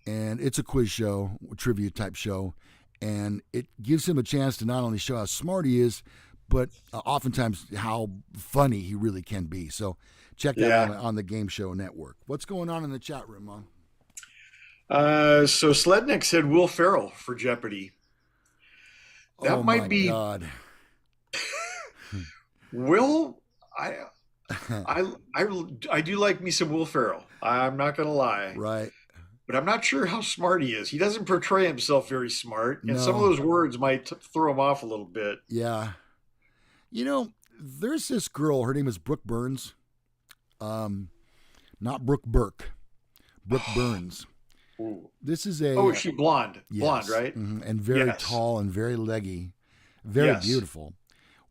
And it's a quiz show, a trivia type show. And it gives him a chance to not only show how smart he is, but oftentimes how funny he really can be. So check that out on the Game Show Network. What's going on in the chat room, Mom? So Slednick said Will Ferrell for Jeopardy. That might be. God. Will, I do like me some Will Ferrell. I'm not gonna lie. Right. But I'm not sure how smart he is. He doesn't portray himself very smart, and No. some of those words might throw him off a little bit. Yeah. You know, there's this girl. Her name is Brooke Burns. Not Brooke Burke. Brooke Burns. Ooh. This is a. Oh, is she blonde? Yes. Blonde, right? Mm-hmm. And very tall and very leggy. Very beautiful.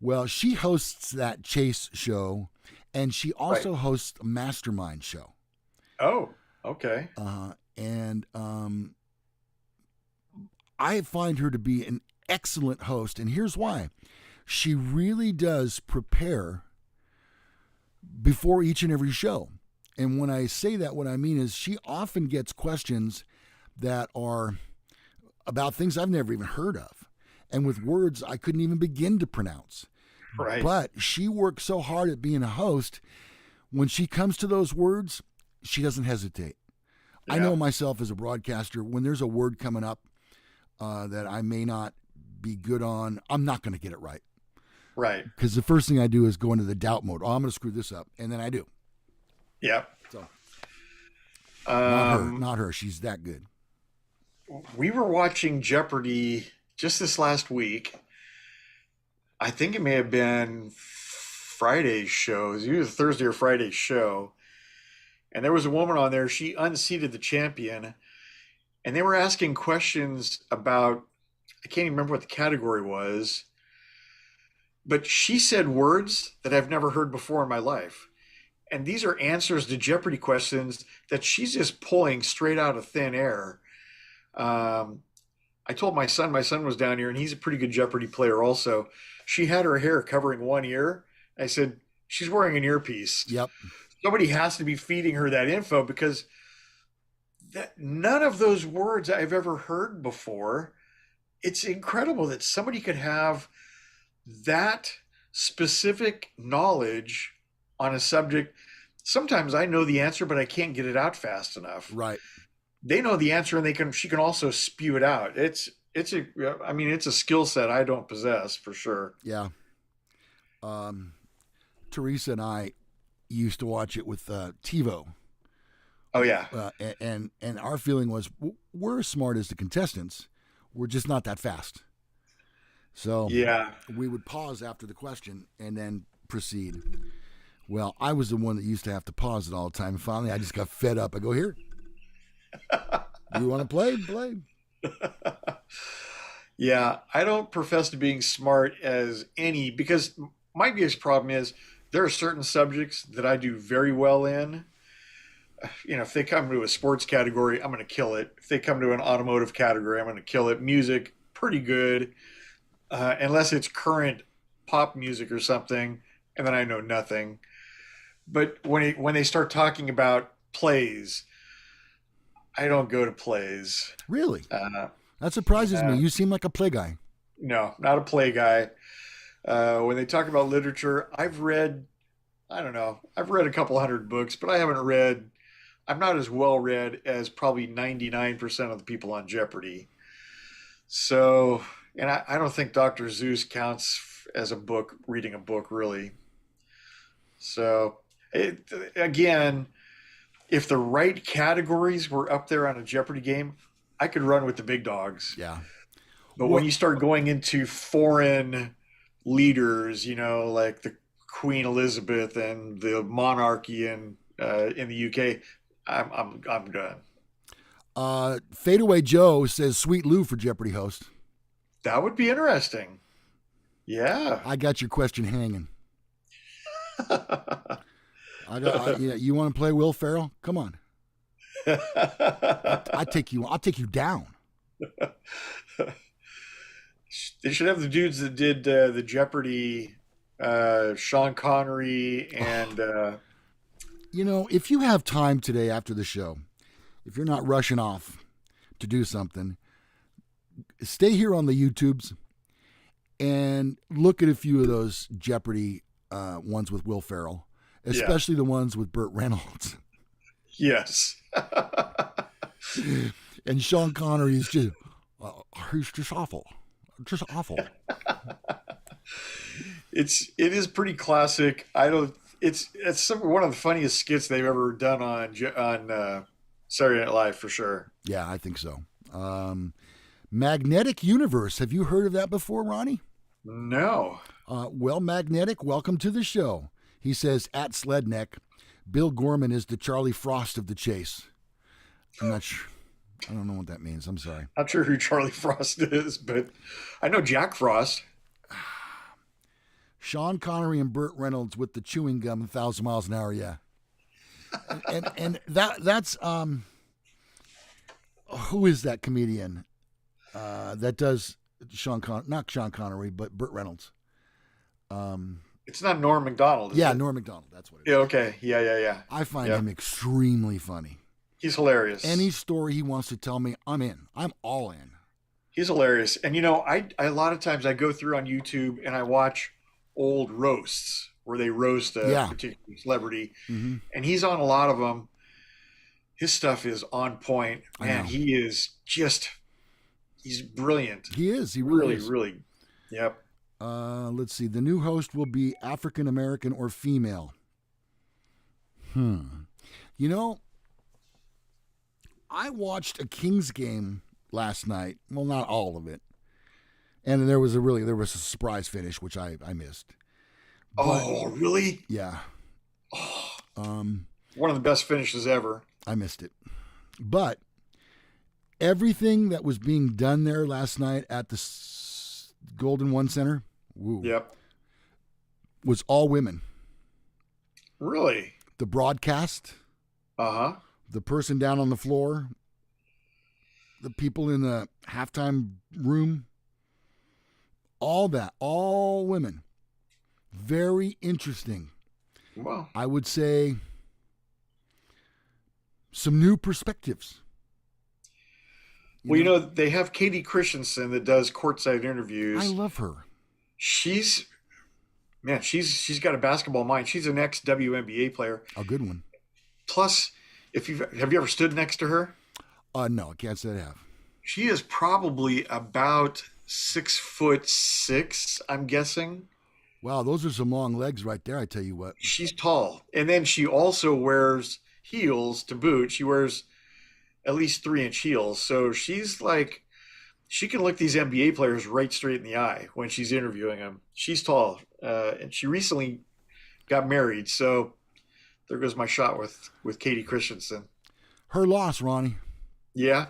Well, she hosts that Chase show, and she also hosts a Mastermind show. Oh, okay. And I find her to be an excellent host, and here's why. She really does prepare before each and every show. And when I say that, what I mean is she often gets questions that are about things I've never even heard of, and with words I couldn't even begin to pronounce. Right. But she works so hard at being a host. When she comes to those words, she doesn't hesitate. Yeah. I know myself as a broadcaster, when there's a word coming up that I may not be good on, I'm not going to get it right. Right. Because the first thing I do is go into the doubt mode. Oh, I'm going to screw this up. And then I do. Yep. So, not her. She's that good. We were watching Jeopardy just this last week. I think it may have been Friday's show. It was either Thursday or Friday's show. And there was a woman on there. She unseated the champion. And they were asking questions about, I can't even remember what the category was. But she said words that I've never heard before in my life. And these are answers to Jeopardy questions that she's just pulling straight out of thin air. I told my son was down here, and he's a pretty good Jeopardy player also. She had her hair covering one ear. I said, she's wearing an earpiece. Yep. Somebody has to be feeding her that info, because none of those words I've ever heard before. It's incredible that somebody could have that specific knowledge on a subject. Sometimes I know the answer, but I can't get it out fast enough. Right. They know the answer, and she can also spew it out. It's a skill set I don't possess, for sure. Yeah. Teresa and I used to watch it with TiVo. Oh yeah. And our feeling was, we're as smart as the contestants. We're just not that fast. So yeah, we would pause after the question and then proceed. Well, I was the one that used to have to pause it all the time. And finally, I just got fed up. I go, here. You want to play? Play. Yeah, I don't profess to being smart as any, because my biggest problem is there are certain subjects that I do very well in. You know, if they come to a sports category, I'm going to kill it. If they come to an automotive category, I'm going to kill it. Music, pretty good. Unless it's current pop music or something, and then I know nothing. But when they start talking about plays, I don't go to plays. Really? That surprises me. You seem like a play guy. No, not a play guy. When they talk about literature, I've read a couple hundred books, but I'm not as well read as probably 99% of the people on Jeopardy. So, and I don't think Dr. Seuss counts as reading a book, really. So, again, if the right categories were up there on a Jeopardy game, I could run with the big dogs. Yeah. But when you start going into foreign leaders, like the Queen Elizabeth and the monarchy in the UK, I'm done. Fadeaway Joe says Sweet Lou for Jeopardy host. That would be interesting. Yeah. I got your question hanging. You want to play Will Ferrell? Come on. I'll take you down. They should have the dudes that did the Jeopardy, Sean Connery and. If you have time today after the show, if you're not rushing off to do something, stay here on the YouTubes and look at a few of those Jeopardy ones with Will Ferrell, especially the ones with Burt Reynolds. Yes. And Sean Connery is he's just awful. Just awful. It is pretty classic. It's one of the funniest skits they've ever done on Saturday Night Live for sure. Yeah, I think so. Magnetic Universe. Have you heard of that before, Ronnie? No. Well, Magnetic, welcome to the show. He says, at Sledneck, Bill Gorman is the Charlie Frost of the chase. I'm not sure. I don't know what that means. I'm sorry. Not sure who Charlie Frost is, but I know Jack Frost. Sean Connery and Burt Reynolds with the chewing gum 1,000 miles an hour, yeah. And that's who is that comedian that does not Sean Connery, but Burt Reynolds? It's not Norm Macdonald. Yeah, Norm Macdonald. That's what it is. Yeah, okay. Yeah. I find him extremely funny. He's hilarious. Any story he wants to tell me, I'm in. I'm all in. He's hilarious. And I a lot of times I go through on YouTube and I watch old roasts where they roast a particular celebrity, and he's on a lot of them. His stuff is on point. Man, he's brilliant. He is. He really is. Really. Yep. Let's see. The new host will be African American or female. I watched a Kings game last night. Well, not all of it. And there was a surprise finish, which I missed. But, really? Yeah. One of the best finishes ever. I missed it. But everything that was being done there last night at the Golden One Center, was all women. Really? The broadcast. The person down on the floor. The people in the halftime room. All that. All women. Very interesting. Well, I would say some new perspectives. Well, they have Katie Christensen that does courtside interviews. I love her. She's got a basketball mind. She's an ex-WNBA player. A good one. Plus, have you ever stood next to her? No, I can't say I have. She is probably about 6'6", I'm guessing. Wow, those are some long legs right there, I tell you what. She's tall. And then she also wears heels to boot. She wears at least 3-inch heels. So she's like, she can look these NBA players right straight in the eye when she's interviewing them. She's tall. And she recently got married. So there goes my shot with Katie Christensen. Her loss, Ronnie. Yeah.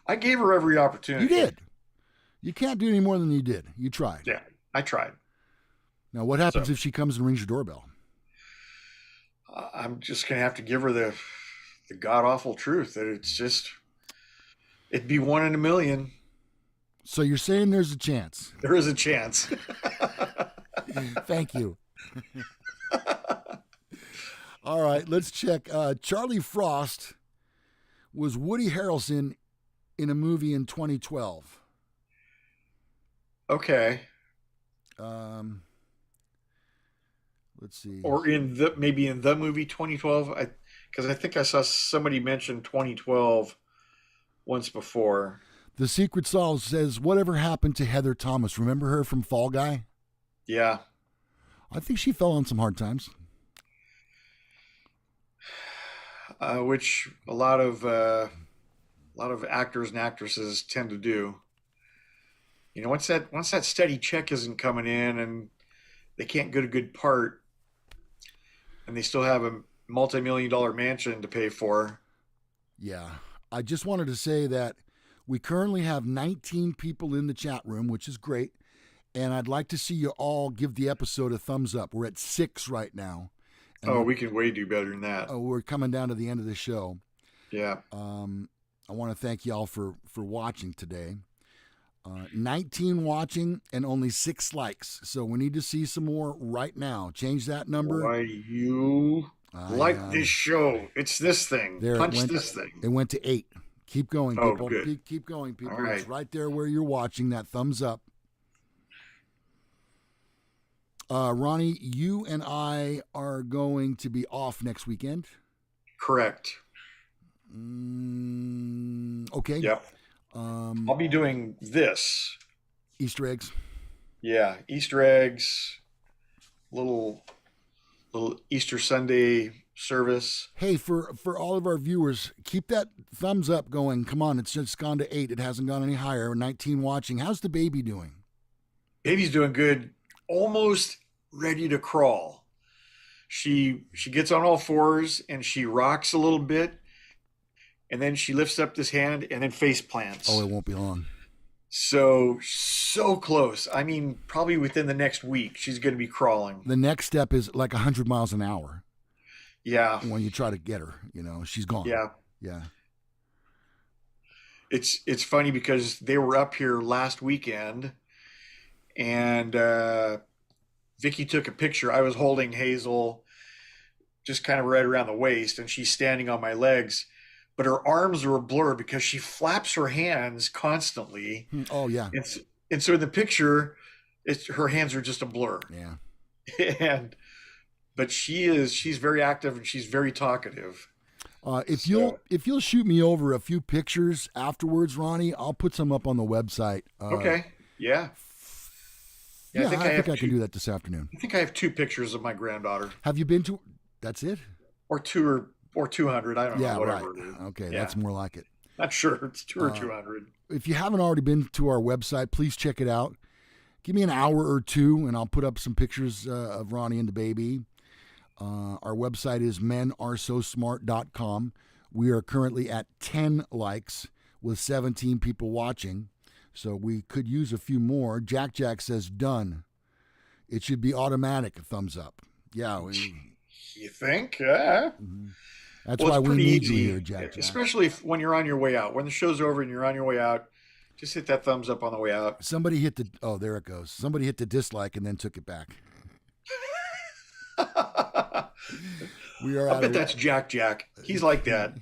I gave her every opportunity. You did. You can't do any more than you did. You tried. Yeah, I tried. Now, what happens if she comes and rings your doorbell? I'm just going to have to give her the god-awful truth that it'd be 1 in a million. So you're saying there's a chance? There is a chance. Thank you. All right, let's check. Charlie Frost was Woody Harrelson in a movie in 2012. Okay. Let's see. Or maybe in the movie 2012, because I think I saw somebody mention 2012 once before. The Secret Sauce says, "Whatever happened to Heather Thomas? Remember her from Fall Guy?" Yeah. I think she fell on some hard times. Which a lot of actors and actresses tend to do. Once that steady check isn't coming in and they can't get a good part, and they still have a multi-million-dollar mansion to pay for. Yeah. I just wanted to say that we currently have 19 people in the chat room, which is great. And I'd like to see you all give the episode a thumbs up. We're at 6 right now. And We can way do better than that. we're coming down to the end of the show. Yeah. I want to thank y'all for watching today. 19 watching and only 6 likes. So we need to see some more right now. Change that number. Why you like this show? It's this thing. Punch this thing. It went to 8. Keep going, people. Good. Keep going, people. All right. It's right there where you're watching. That thumbs up. Ronnie, you and I are going to be off next weekend. Correct. Okay. Yep. I'll be doing this. Easter eggs. Yeah, Easter eggs. Little Easter Sunday service. Hey, for all of our viewers, keep that thumbs up going. Come on, it's just gone to 8. It hasn't gone any higher. 19 watching. How's the baby doing? Baby's doing good. Almost ready to crawl. She gets on all fours and she rocks a little bit, and then she lifts up this hand and then face plants. Oh, it won't be long. So close. I mean, probably within the next week, she's going to be crawling. The next step is like 100 miles an hour. Yeah. When you try to get her, she's gone. Yeah. Yeah. It's funny because they were up here last weekend, and Vicky took a picture. I was holding Hazel just kind of right around the waist, and she's standing on my legs, but her arms were blurred because she flaps her hands constantly. Oh, yeah. And so in the picture, her hands are just a blur. Yeah. But she's very active and she's very talkative. If you'll shoot me over a few pictures afterwards, Ronnie, I'll put some up on the website. Okay. Yeah. I think I can do that this afternoon. I think I have 2 pictures of my granddaughter. Have you been to? That's it. Or 200. I don't know. Whatever right. it is. Okay, yeah. That's more like it. Not sure. It's 2 or 200. If you haven't already been to our website, please check it out. Give me an hour or 2, and I'll put up some pictures of Ronnie and the baby. Our website is menaresosmart.com. We are currently at 10 likes with 17 people watching, so we could use a few more. Jack says done. It should be automatic. A thumbs up. Yeah. You think? Yeah. Mm-hmm. That's why we need you here, Jack. Especially when you're on your way out. When the show's over and you're on your way out, just hit that thumbs up on the way out. Somebody hit there it goes. Somebody hit the dislike and then took it back. I bet that's Jack. He's like that.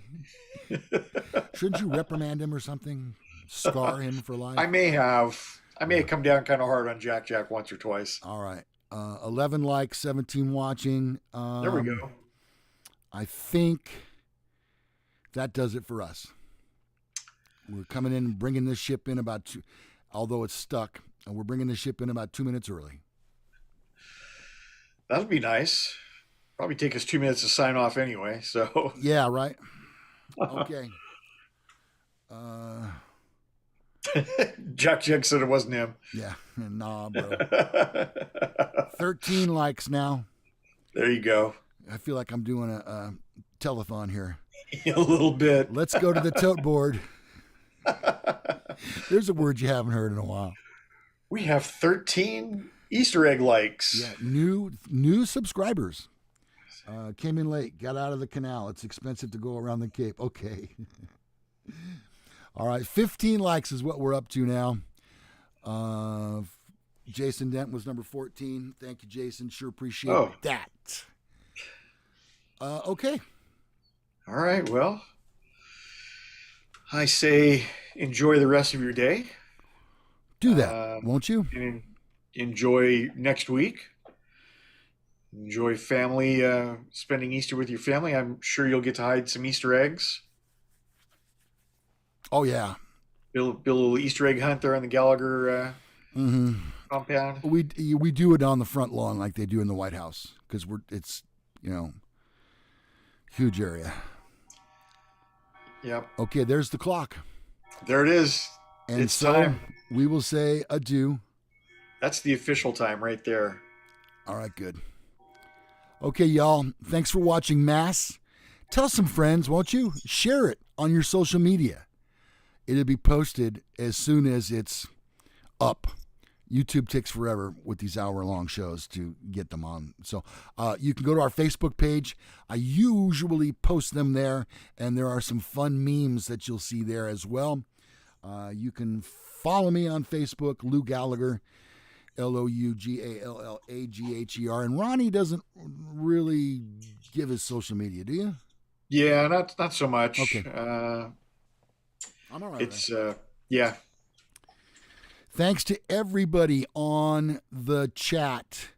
Shouldn't you reprimand him or something? Scar him for life? I may have come down kind of hard on Jack once or twice. All right. 11 likes, 17 watching. There we go. I think that does it for us. We're coming in and bringing this ship in although it's stuck, and we're bringing the ship in about 2 minutes early. That'd be nice. Probably take us 2 minutes to sign off anyway. So yeah, right. Okay. Jack said it wasn't him. Yeah, nah, bro. 13 likes now. There you go. I feel like I'm doing a telethon here. A little bit. Let's go to the tote board. There's a word you haven't heard in a while. We have 13 Easter egg likes. Yeah, new subscribers. Came in late, got out of the canal. It's expensive to go around the Cape. Okay. All right, 15 likes is what we're up to now. Jason Dent was number 14. Thank you, Jason. Sure appreciate that. Okay. All right, well, I say enjoy the rest of your day. Do that, won't you? And enjoy next week. Enjoy family, spending Easter with your family. I'm sure you'll get to hide some Easter eggs. Oh, yeah. Build a little Easter egg hunt there on the Gallagher compound. We do it on the front lawn like they do in the White House because it's huge area. Yep. Okay, there's the clock. There it is. And it's time. We will say adieu. That's the official time right there. All right, good. Okay, y'all. Thanks for watching M.A.S.S. Tell some friends, won't you? Share it on your social media. It'll be posted as soon as it's up. YouTube takes forever with these hour-long shows to get them on. So you can go to our Facebook page. I usually post them there, and there are some fun memes that you'll see there as well. You can follow me on Facebook, Lou Gallagher, LOUGALLAGHER. And Ronnie doesn't really give his social media, do you? Yeah, not so much. Okay. I'm all right. It's yeah. Thanks to everybody on the chat.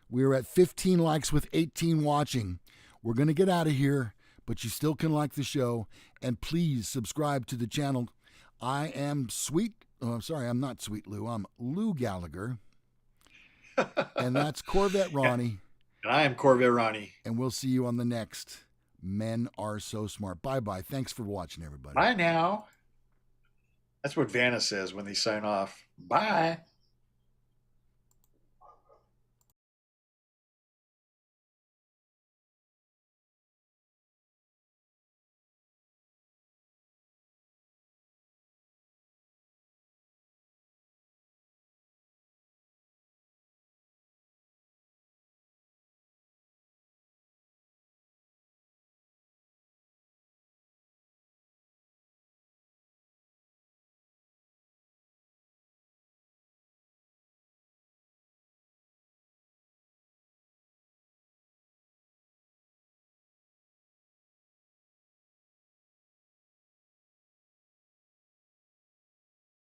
We're at 15 likes with 18 watching. We're going to get out of here, but you still can like the show. And please subscribe to the channel. I am I'm not Sweet Lou. I'm Lou Gallagher. And that's Corvette Ronnie. And I am Corvette Ronnie. And we'll see you on the next Men Are So Smart. Bye-bye. Thanks for watching, everybody. Bye now. That's what Vanna says when they sign off. Bye.